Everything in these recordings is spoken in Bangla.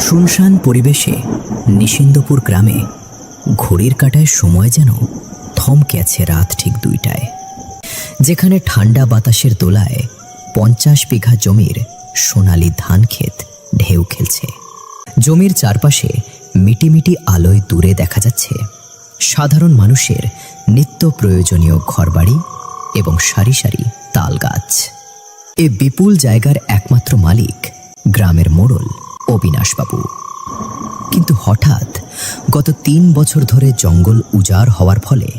শুনশান পরিবেশে নিশিন্দপুর গ্রামে ঘড়ির কাঁটায় সময় যেন থমকে আছে রাত ঠিক 2টায়। যেখানে ঠান্ডা বাতাসের দোলায় 50 বিঘা জমির সোনালি ধান ক্ষেত ঢেউ খেলছে। জমির চারপাশে মিটিমিটি আলোয় দূরে দেখা যাচ্ছে সাধারণ মানুষের নিত্য প্রয়োজনীয় ঘরবাড়ি এবং সারি সারি তাল গাছ। এ বিপুল জায়গার একমাত্র মালিক গ্রামের মোড়ল অবিনাশবাবু। কিন্তু হঠাৎ গত 3 বছর ধরে জঙ্গল উজাড় হওয়ার ফলে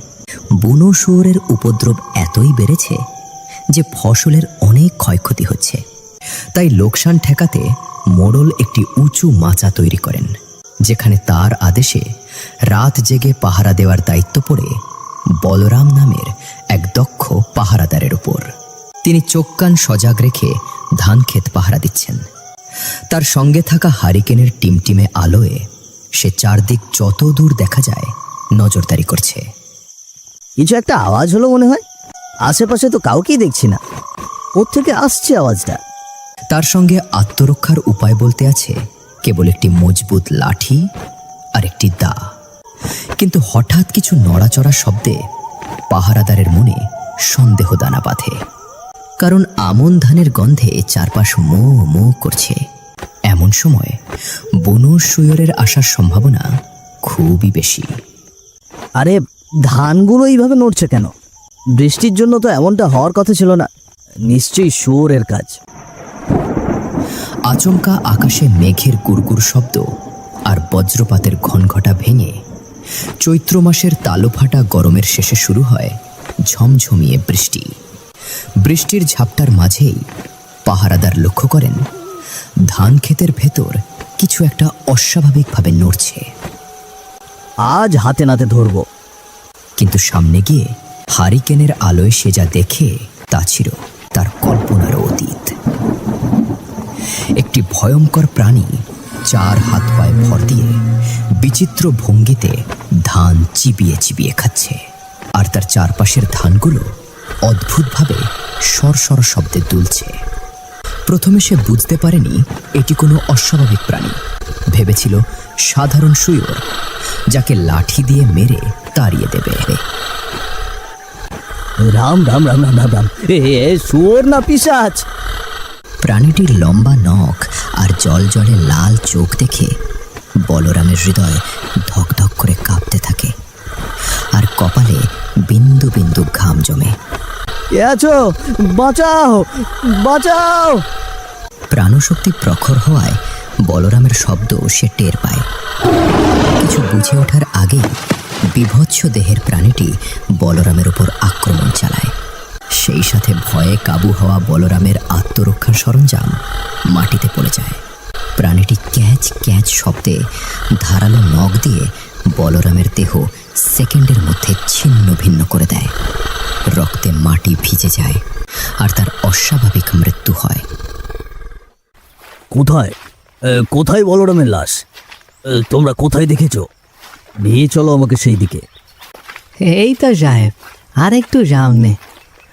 বুনো শুয়োরের উপদ্রব এতই বেড়েছে যে ফসলের অনেক ক্ষয়ক্ষতি হচ্ছে। তাই লোকসান ঠেকাতে মোড়ল একটি উঁচু মাচা তৈরি করেন, যেখানে তার আদেশে রাত জেগে পাহারা দেওয়ার দায়িত্ব পড়ে বলরাম নামের এক দক্ষ পাহারাদারের উপর। তিনি চোখ কান সজাগ রেখে ধান ক্ষেত পাহারা দিচ্ছেন। তার সঙ্গে থাকা হারিকেনের টিমটিমে আলোয় সে চারদিক যত দূর দেখা যায় নজরদারি করছে। কিছু একটা আওয়াজ হলো মনে হয়, আশেপাশে তো কাউকেই দেখছি না, কোত্থেকে আসছে আওয়াজটা? তার সঙ্গে আত্মরক্ষার উপায় বলতে আছে কেবল একটি মজবুত লাঠি আর একটি দা। কিন্তু হঠাৎ কিছু নড়াচড়া শব্দে পাহারাদারের মনে সন্দেহ দানা বাঁধে, কারণ আমন ধানের গন্ধে চারপাশ মো মো করছে। এমন সময় বুনো শুয়োরের আসার সম্ভাবনা খুবই বেশি। আরে ধানগুলো এইভাবে নড়ছে কেন? বৃষ্টির জন্য তো এমনটা হওয়ার কথা ছিল না, নিশ্চয়ই শুয়োরের কাজ। আচমকা আকাশে মেঘের গুড়গুড় শব্দ আর বজ্রপাতের ঘনঘটা ভেঙে চৈত্র মাসের তালুফাটা গরমের শেষে শুরু হয় ঝমঝমিয়ে বৃষ্টি। বৃষ্টির ঝাপটার মাঝেই পাহারাদার লক্ষ্য করেন ধান ক্ষেতের ভেতর কিছু একটা অস্বাভাবিকভাবে নড়ছে। আজ হাতে নাতে ধরবো। কিন্তু সামনে গিয়ে হারিকেনের আলোয় সে যা দেখে তা ছিল তার কল্পনারও অতীত। একটি ভয়ঙ্কর প্রাণী 4 হাত পায়ে ভর দিয়ে বিচিত্র ভঙ্গিতে ধান চিবিয়ে চিবিয়ে খাচ্ছে, আর তার চারপাশের ধানগুলো অদ্ভুতভাবে সরসর শব্দে দুলছে। প্রথমে সে বুঝতে পারেনি এটি কোনো অস্বাভাবিক প্রাণী, ভেবেছিল সাধারণ শুয়োর, যাকে লাঠি দিয়ে মেরে তাড়িয়ে দেবে। রাম রাম রাম রাম রাম রাম, শুয়োর না পিশাচ? প্রাণীটির লম্বা নখ আর জল জলে লাল চোখ দেখে বলরামের হৃদয় ধক ধক করে কাঁপতে থাকে, আর কপালে বিন্দু বিন্দু ঘাম জমে। কে আছো? বাঁচাও বাঁচাও! প্রাণশক্তি প্রখর হওয়ায় বলরামের শব্দ সে টের পায়। কিছু বুঝে ওঠার আগেই বিভৎস দেহের প্রাণীটি বলরামের উপর আক্রমণ চালায়। সেই সাথে ভয়ে কাবু হওয়া বলরামের আত্মরক্ষার সরঞ্জাম মাটিতে পড়ে যায়। প্রাণীটি ক্যাচ ক্যাচ শব্দে ধারালো নখ দিয়ে বলরামের দেহ সেকেন্ডের মধ্যে ছিন্ন ভিন্ন করে দেয়। রক্তে মাটি ভিজে যায় আর তার অস্বাভাবিক মৃত্যু হয়। কোথায় কোথায় বলরামের লাশ? তোমরা কোথায় দেখেছো? নিয়ে চলো আমাকে সেই দিকে। এই তো সাহেব, আর একটু সামনে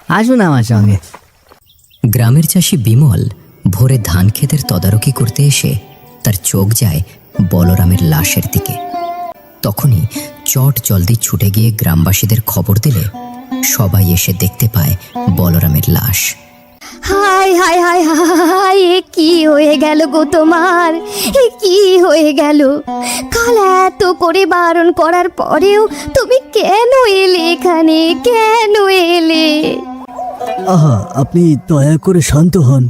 আসুন আমার সঙ্গে। গ্রামের চাষি বিমল ভোরে ধান ক্ষেতের তদারকি করতে এসে তার চোখ যায় বলরামের লাশের দিকে। তখনই চট জলদি ছুটে গিয়ে গ্রামবাসীদের খবর দিলে সবাই এসে দেখতে পায় বলরামের লাশ। হায় হায় হায় হায়, এ কি হয়ে গেল গো তোমার? এ কি হয়ে গেল? কাল এত করে বারণ করার পরেও তুমি কেন এলে এখানে? কেন এলে? আহা, আপনি দয়া করে শান্ত হন।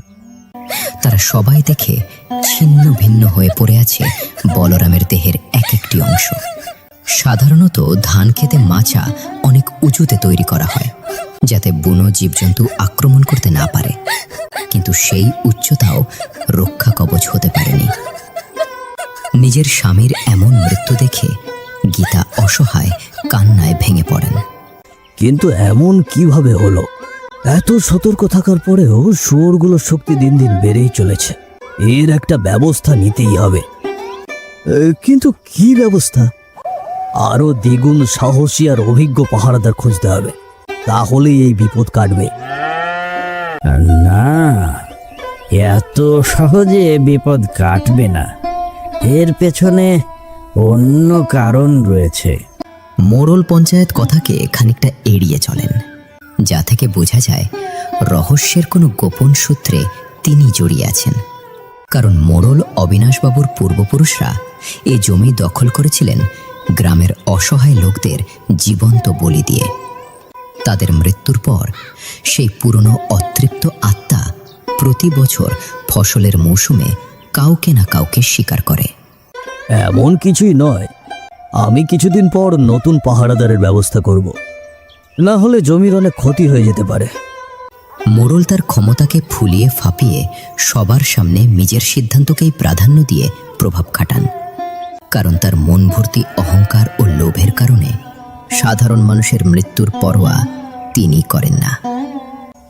তারা সবাই দেখে ছিন্ন ভিন্ন হয়ে পড়ে আছে বলরামের দেহের এক একটি অংশ। সাধারণত ধান খেতে মাচা অনেক উঁচুতে তৈরি করা হয় যাতে বুনো জীবজন্তু আক্রমণ করতে না পারে, কিন্তু সেই উচ্চতাও রক্ষা কবচ হতে পারেনি। নিজের স্বামীর এমন মৃত্যু দেখে গীতা অসহায় কান্নায় ভেঙে পড়েন। কিন্তু এমন কিভাবে হলো? এত সতর্ক থাকার পরেও শুয়োরগুলোর শক্তি দিন দিন বেড়েই চলেছে। এর একটা ব্যবস্থা নিতেই হবে। কিন্তু কি ব্যবস্থা? আরো দ্বিগুণ সাহসী আর অভিজ্ঞ পাহারাদার খুঁজতে হবে, তাহলেই এই বিপদ কাটবে। না, এত সহজে বিপদ কাটবে না। এর পেছনে অন্য কারণ রয়েছে। মোড়ল পঞ্চায়েত কথাকে খানিকটা এড়িয়ে চলেন, যা থেকে বোঝা যায় রহস্যের কোনো গোপন সূত্রে তিনি জড়িয়ে আছেন। কারণ মোড়ল অবিনাশবাবুর পূর্বপুরুষরা এ জমি দখল করেছিলেন গ্রামের অসহায় লোকদের জীবন্ত বলি দিয়ে। তাদের মৃত্যুর পর সেই পুরনো অতৃপ্ত আত্মা প্রতি বছর ফসলের মৌসুমে কাউকে না কাউকে শিকার করে। এমন কিছুই নয়, আমি কিছুদিন পর নতুন পাহারাদারের ব্যবস্থা করব, না হলে জমির অনেক ক্ষতি হয়ে যেতে পারে। মোড়ল তার ক্ষমতাকে ফুলিয়ে ফাঁপিয়ে সবার সামনে নিজের সিদ্ধান্তকেই প্রাধান্য দিয়ে প্রভাব খাটান। কারণ তার মন ভর্তি অহংকার ও লোভের কারণে সাধারণ মানুষের মৃত্যুর পরোয়া তিনি করেন না।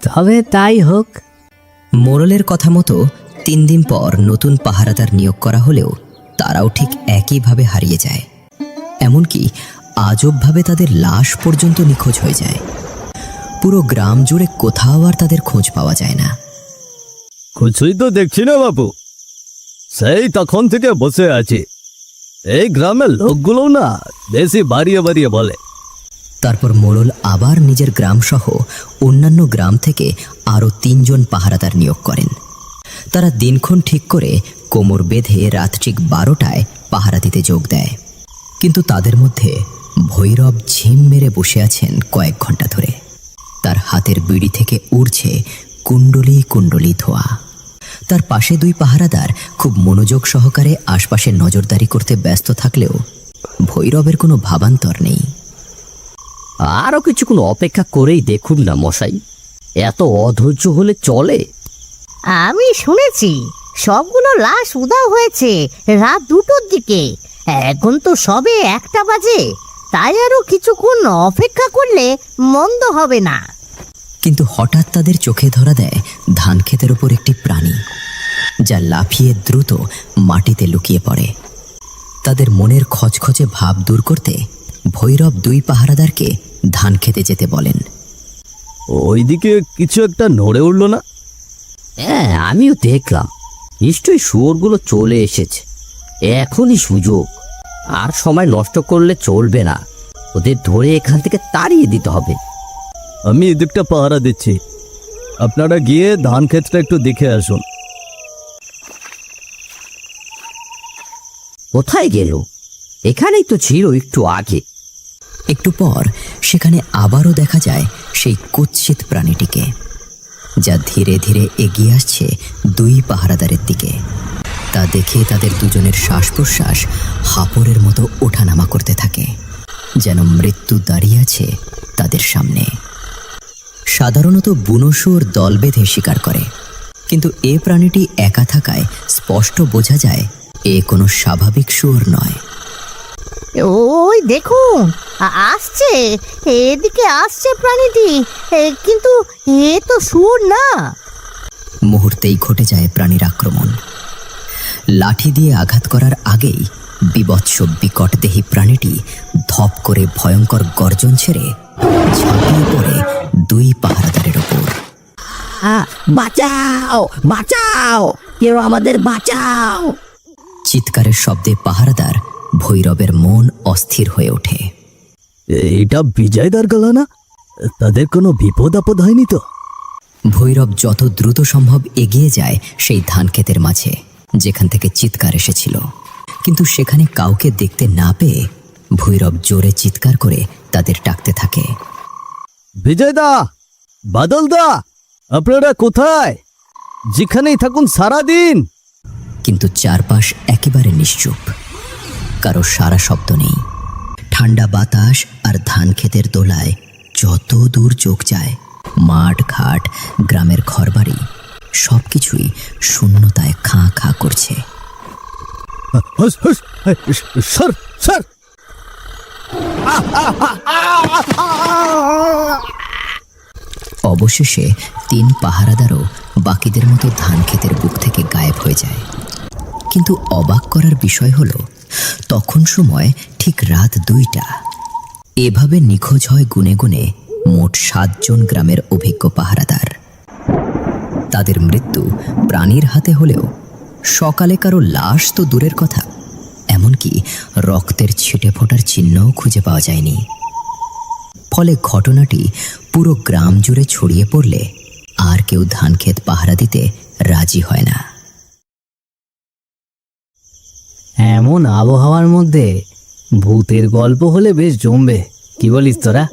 তবে তাই হোক। মোড়লের কথা মতো 3 দিন পর নতুন পাহারাদার নিয়োগ করা হলেও তারাও ঠিক একইভাবে হারিয়ে যায়। এমনকি আজবভাবে তাদের লাশ পর্যন্ত নিখোঁজ হয়ে যায়। পুরো গ্রাম জুড়ে কোথাও আর তাদের খোঁজ পাওয়া যায় না। কিছুই তো দেখছি না বাবু, সেই তখন থেকে বসে আছি। এই গ্রামের লোকগুলো না বেশি বাড়িয়ে বাড়িয়ে বলে। তারপর মোড়ল আবার নিজের গ্রাম সহ অন্যান্য গ্রাম থেকে আরও 3 জন পাহারাদার নিয়োগ করেন। তারা দিনক্ষণ ঠিক করে কোমর বেঁধে রাত ঠিক 12টায় পাহারা দিতে যোগ দেয়। কিন্তু তাদের মধ্যে ভৈরব ঝিম মেরে বসে আছেন কয়েক ঘন্টা ধরে। তার হাতের বিড়ি থেকে উড়ছে কুণ্ডলি কুণ্ডলি ধোঁয়া। তার পাশে 2 পাহারাদার খুব মনোযোগ সহকারে আশপাশে নজরদারি করতে ব্যস্ত থাকলেও ভৈরবের কোনো ভাবান্তর নেই। আরও কিছুক্ষণ অপেক্ষা করেই দেখুন না মশাই, এত অধৈর্য হলে চলে? আমি শুনেছি সবগুলো লাশ উধাও হয়েছে রাত 2টোর দিকে। এখন তো সবে 1টা বাজে, তাই আরো কিছুক্ষণ অপেক্ষা করলে মন্দ হবে না। কিন্তু হঠাৎ তাদের চোখে ধরা দেয় ধান ক্ষেতের ওপর একটি প্রাণী, যা লাফিয়ে দ্রুত মাটিতে লুকিয়ে পড়ে। তাদের মনের খচখচে ভাব দূর করতে ভৈরব 2 পাহারাদারকে ধান খেতে যেতে বলেন। ওইদিকে কিছু একটা নড়ে উঠল না? হ্যাঁ, আমিও দেখলাম। নিশ্চয়ই শুয়োরগুলো চলে এসেছে। এখনই সুযোগ, আর সময় নষ্ট করলে চলবে না। ওদের ধরে এখান থেকে তাড়িয়ে দিতে হবে। আমি এদিকটা পাহারা দিচ্ছি, আপনারা গিয়ে ধান ক্ষেতটা একটু দেখে আসুন। কোথায় গেল? এখানেই তো ছিল একটু আগে। একটু পর সেখানে আবারও দেখা যায় সেই কুৎসিত প্রাণীটিকে, যা ধীরে ধীরে এগিয়ে আসছে 2 পাহারাদারের দিকে। তা দেখে তাদের দুজনের শ্বাস প্রশ্বাস হাপড়ের মতো ওঠানামা করতে থাকে, যেন মৃত্যু দাঁড়িয়ে আছে তাদের সামনে। সাধারণত বুনো শুয়োর দল বেঁধে শিকার করে, কিন্তু এ প্রাণীটি একা থাকায় স্পষ্ট বোঝা যায় এ কোনো স্বাভাবিক শুয়োর নয়। ওই দেখুন, আসছে, এদিকে আসছে প্রাণীটি, কিন্তু এ তো শুয়োর না। মুহূর্তেই ঘটে যায় প্রাণীর আক্রমণ। লাঠি দিয়ে আঘাত করার আগেই বিবৎস বিকটদেহী প্রাণীটি ধপ করে ভয়ঙ্কর গর্জন ছেড়ে ঝাঁপিয়ে পড়ে 2 পাহারাদারের ওপর। বাঁচাও, বাঁচাও, কেউ আমাদের বাঁচাও। চিৎকারের শব্দে পাহারাদার ভৈরবের মন অস্থির হয়ে ওঠে। এটা বিজয়দার গলা না? তাদের কোনো বিপদ আপদ হয়নি তো? ভৈরব যত দ্রুত সম্ভব এগিয়ে যায় সেই ধান ক্ষেতের মাঝে, যেখান থেকে চিৎকার এসেছিল। কিন্তু সেখানে কাউকে দেখতে না পেয়ে ভৈরব জোরে চিৎকার করে তাদের ডাকতে থাকে। বিজয়দা, বাদলদা, আপনারা কোথায়? যেখানেই থাকুন সারাদিন। কিন্তু চারপাশ একেবারে নিশ্চুপ, কারো সারা শব্দ নেই। ঠান্ডা বাতাস আর ধান ক্ষেতের দোলায় যত দূর চোখ যায়, মাঠ ঘাট, গ্রামের ঘরবাড়ি সবকিছুই শূন্যতায় খাঁ খাঁ করছে। Sir, sir! অবশেষে 3 পাহারাদারও বাকিদের মতো ধান ক্ষেতের বুক থেকে গায়েব হয়ে যায়। কিন্তু অবাক করার বিষয় হলো, তখন সময় ঠিক রাত 2টা। এভাবে নিখোঁজ হয় গুনে গুনে মোট 7 জন গ্রামের অভিজ্ঞ পাহারাদার। তাদের মৃত্যু প্রাণীর হাতে হলেও সকালে কারো লাশ তো দূরের কথা, এমনকি রক্তের ছিটে ফোটার চিহ্নও খুঁজে পাওয়া যায়নি। ফলে ঘটনাটি পুরো গ্রাম জুড়ে ছড়িয়ে পড়লে আর কেউ ধানক্ষেত পাহারা দিতে রাজি হয় না। এমন আবহাওয়ার মধ্যে ভূতের গল্প হলে বেশ জমবে, কি বলিস তোরা?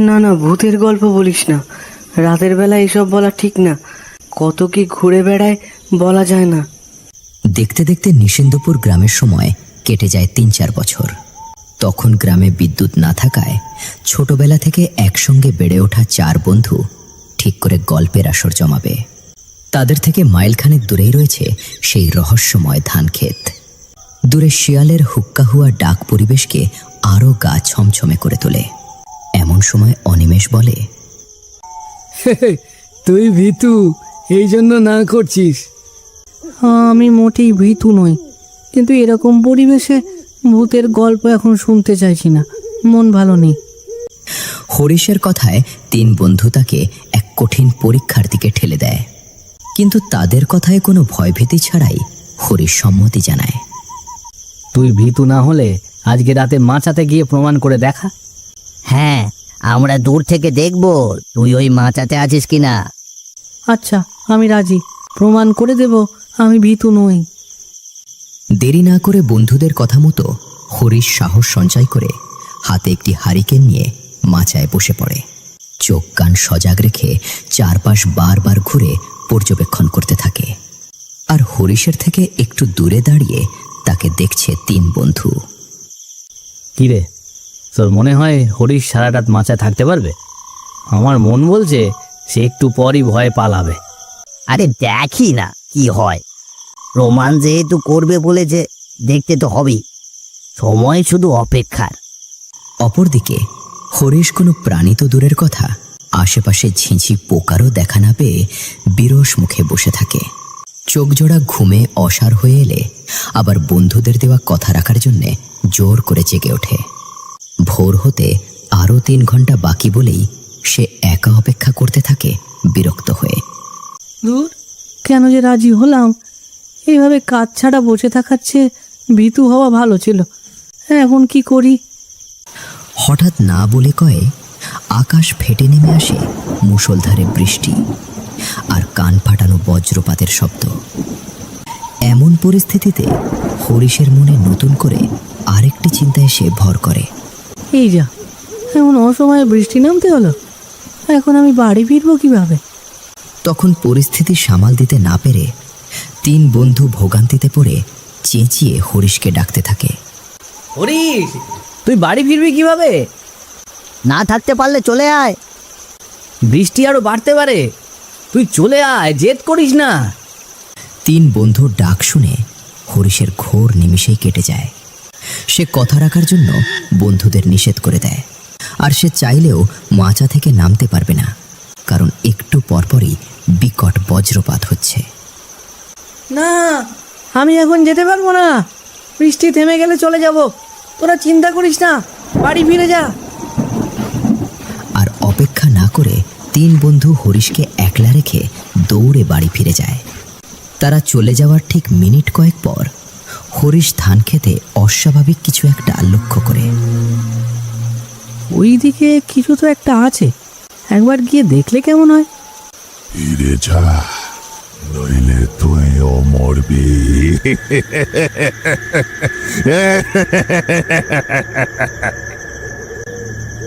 না না, ভূতের গল্প বলিস না, রাতের বেলা এসব বলা ঠিক না। কত কি ঘুরে বেড়ায় বলা যায় না। দেখতে দেখতে নিষিন্দপুর গ্রামের সময় কেটে যায় ৩-৪ বছর। তখন গ্রামে বিদ্যুৎ না থাকায় ছোটবেলা থেকে একসঙ্গে বেড়ে ওঠা 4 বন্ধু ঠিক করে গল্পের আসর জমাবে। তাদের থেকে মাইলখানেক দূরেই রয়েছে সেই রহস্যময় ধানক্ষেত। দূরে শিয়ালের হুক্কা হুয়া ডাক পরিবেশকে আরও গা ছমছমে করে তোলে। এমন সময় অনিমেষ বলে, তুই ভীতু, এই জন্য না করছিস? আমি মোটেই ভীতু নই, কিন্তু এরকম পরিবেশে ভূতের গল্প এখন শুনতে চাইছি না, মন ভালো নেই। হরিশের কথায় 3 বন্ধু তাকে এক কঠিন পরীক্ষার দিকে ঠেলে দেয়। কিন্তু তাদের কথায় কোনো ভয়ভীতি ছাড়াই হরিশ সম্মতি জানায়। তুই ভীতু না হলে আজকে রাতে মাচাতে গিয়ে প্রমাণ করে দেখা। হ্যাঁ, আমরা দূর থেকে দেখব তুই ওই মাচাতে আছিস কিনা। আচ্ছা, আমি রাজি, প্রমাণ করে দেব আমি ভীতু নই। দেরি না করে বন্ধুদের কথা মতো হরিশ সাহস সঞ্চয় করে হাতে একটি হারিকেন নিয়ে মাচায় বসে পড়ে। চোখ কান সজাগ রেখে চারপাশ বারবার ঘুরে পর্যবেক্ষণ করতে থাকে। আর হরিশের থেকে একটু দূরে দাঁড়িয়ে তাকে দেখছে 3 বন্ধু। কিরে, তোর মনে হয় হরিশ সারা রাত মাচায় থাকতে পারবে? আমার মন বলছে সে একটু পরই ভয়ে পালাবে। আরে দেখি না কি হয়, প্রমাণ যেহেতু করবে বলেছে, দেখতে তো হবেই, সময় শুধু অপেক্ষার। অপরদিকে হরিশ কোনো প্রাণী তো দূরের কথা, আশেপাশে ঝিঁঝি পোকারও দেখা না পেয়ে বিরস মুখে বসে থাকে। চোখজোড়া ঘুমে অসাড় হয়ে এলে আবার বন্ধুদের দেওয়া কথা রাখার জন্যে জোর করে জেগে ওঠে। ভোর হতে আরও 3 ঘন্টা বাকি বলেই সে একা অপেক্ষা করতে থাকে বিরক্ত হয়ে। দূর, কেন যে রাজি হলাম? এইভাবে কাজ ছাড়া বসে থাকার চেয়ে ভীতু হওয়া ভালো ছিল। এখন কি করি? হঠাৎ না বলে কয়ে আকাশ ফেটে নেমে আসে মুষলধারে বৃষ্টি আর কান ফাটানো বজ্রপাতের শব্দ। এমন পরিস্থিতিতে হরিশের মনে নতুন করে আরেকটি চিন্তা এসে ভর করে। এই যা, এমন অসময়ে বৃষ্টি নামতে হলো, এখন আমি বাড়ি ফিরবো কিভাবে? তখন পরিস্থিতি সামাল দিতে না পেরে 3 বন্ধু ভোগান্তিতে পড়ে চেঁচিয়ে হরিশকে ডাকতে থাকে। হরিশ, তুই বাড়ি ফিরবি কিভাবে? না থাকতে পারলে চলে আয়। বৃষ্টি আরো বাড়তে পারে, তুই চলে আয়, জেদ করিস না। 3 বন্ধুর ডাক শুনে হরিশের ঘোর নিমিষেই কেটে যায়। সে কথা রাখার জন্য বন্ধুদের নিষেধ করে দেয়। আর সে চাইলেও মাচা থেকে নামতে পারবে না, কারণ একটু পরপরই বিকট বজ্রপাত হচ্ছে। না, আমি এখন যেতে পারবো না, বৃষ্টি থেমে গেলে চলে যাব। তোরা চিন্তা করিস না, বাড়ি ফিরে যা। আর অপেক্ষা না করে 3 বন্ধু হরিশকে একলা রেখে দৌড়ে বাড়ি ফিরে যায়। তারা চলে যাওয়ার ঠিক মিনিট কয়েক পর হরিশ ধান খেতে অস্বাভাবিক কিছু একটা লক্ষ্য করে। ওই দিকে কিছু তো একটা আছে, একবার গিয়ে দেখলে কেমন হয়? ফিরে যা, নইলে তুইও মরবি।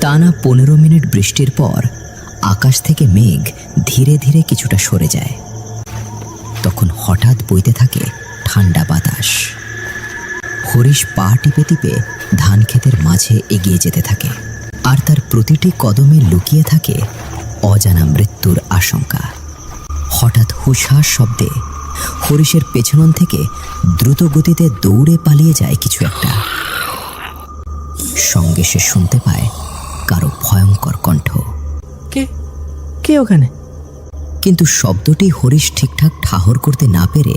টানা 15 মিনিট বৃষ্টির পর আকাশ থেকে মেঘ ধীরে ধীরে কিছুটা সরে যায়। তখন হঠাৎ বইতে থাকে ঠান্ডা বাতাস। হরিশ পা টিপে টিপে ধান ক্ষেতের মাঝে এগিয়ে যেতে থাকে। আর তার প্রতিটি কদমে লুকিয়ে থাকে অজানা মৃত্যুর আশঙ্কা। হঠাৎ হুশহাস শব্দে হরিশের পেছন থেকে দ্রুত গতিতে দৌড়ে পালিয়ে যায় কিছু একটা। সঙ্গে সে শুনতে পায় কারো ভয়ঙ্কর কণ্ঠ। কে কে ওখানে? কিন্তু শব্দটি হরিশ ঠিকঠাক ঠাহর করতে না পেরে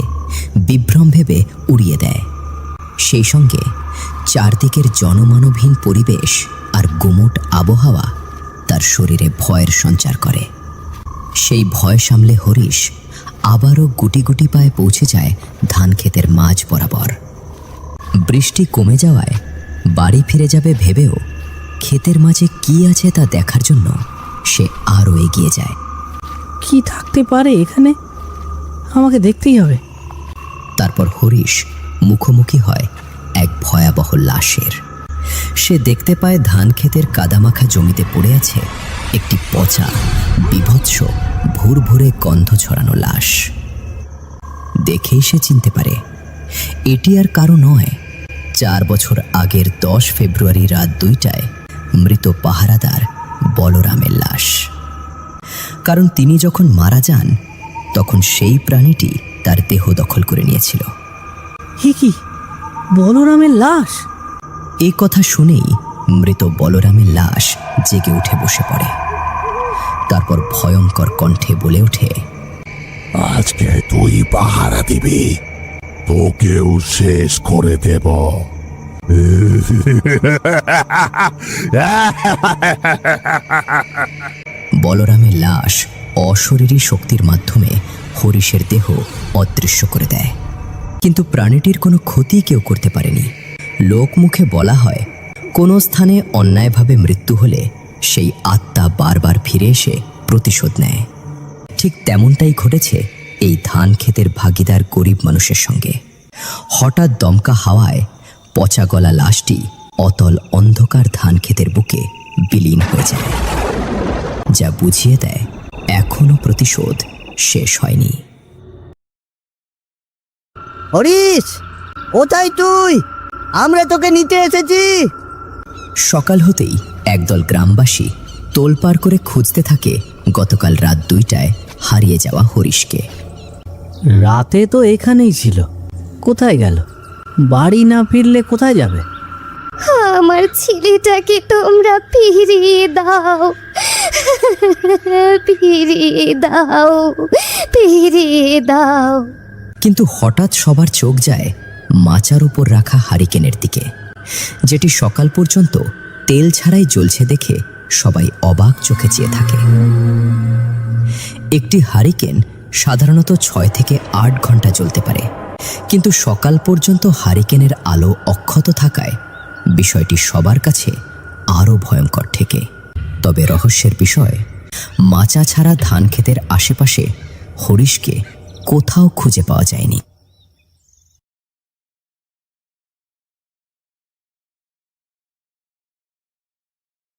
বিভ্রম ভেবে উড়িয়ে দেয়। সেই সঙ্গে চারদিকের জনমানবহীন পরিবেশ আর গুমোট আবহাওয়া তার শরীরে ভয়ের সঞ্চার করে। সেই ভয় সামলে হরিশ আবারও গুটি গুটি পায়ে পৌঁছে যায় ধান ক্ষেতের মাঝ বরাবর। বৃষ্টি কমে যাওয়ায় বাড়ি ফিরে যাবে ভেবেও ক্ষেতের মাঝে কি আছে তা দেখার জন্য সে আরও এগিয়ে যায়। কি থাকতে পারে এখানে, আমাকে দেখতেই হবে। তারপর হরিশ মুখোমুখি হয় এক ভয়াবহ লাশের। সে দেখতে পায় ধান ক্ষেতের কাদামাখা জমিতে পড়ে আছে একটি পচা, বিভৎস, ভুরভুরে গন্ধ ছড়ানো লাশ। দেখেই সে চিনতে পারে এটি আর কারো নয়, 4 বছর আগের 10 ফেব্রুয়ারি রাত 2টায় মৃত পাহারাদার বলরামের লাশ। কারণ তিনি যখন মারা যান তখন সেই প্রাণীটি তার দেহ দখল করে নিয়েছিল। কি বলরামের লাশ? এই কথা শুনেই মৃত বলরামের লাশ জেগে উঠে বসে পড়ে। তারপর ভয়ঙ্কর কণ্ঠে বলে ওঠে, আজকে তুই পাহারা দিবি, তোকেও শেষ করে দেব। বলরামের লাশ অশরীরী শক্তির মাধ্যমে হরিশের দেহ অদৃশ্য করে দেয়। কিন্তু প্রাণীটির কোনো ক্ষতি কেউ করতে পারেনি। লোকমুখে বলা হয় কোনো স্থানে অন্যায়ভাবে মৃত্যু হলে সেই আত্মা বারবার ফিরে এসে প্রতিশোধ নেয়। ঠিক তেমনটাই ঘটেছে এই ধান ক্ষেতের ভাগিদার গরিব মানুষের সঙ্গে। হঠাৎ দমকা হাওয়ায় পচা গলা লাশটি অতল অন্ধকার ধান ক্ষেতের বুকে বিলীন হয়ে যায়, যা বুঝিয়ে দেয় এখনো প্রতিশোধ শেষ হয়নি। হরিশ, কোথায় তুই? আমরা তোকে নিতে এসেছি। সকাল হতেই একদল গ্রামবাসী তোলপাড় করে খুঁজতে থাকে গতকাল রাত 2টায় হারিয়ে যাওয়া হরিশকে। রাতে তো এখানেই ছিল, কোথায় গেল? বাড়ি না ফিরলে কোথায় যাবে? আমার ছেলেটাকে তোমরা ফিরিয়ে দাও, ফিরিয়ে দাও, ফিরিয়ে দাও। কিন্তু হঠাৎ সবার চোখ যায় মাচার উপর রাখা হারিকেনের দিকে, যেটি সকাল পর্যন্ত তেল ছাড়াই জ্বলছে দেখে সবাই অবাক চোখে চেয়ে থাকে। একটি হারিকেন সাধারণত 6 থেকে 8 ঘন্টা জ্বলতে পারে, কিন্তু সকাল পর্যন্ত হারিকেনের আলো অক্ষত থাকায় বিষয়টি সবার কাছে আরও ভয়ঙ্কর ঠেকে। তবে রহস্যের বিষয়, মাচা ছাড়া ধান ক্ষেতের আশেপাশে হরিশকে কোথাও খুঁজে পাওয়া যায়নি।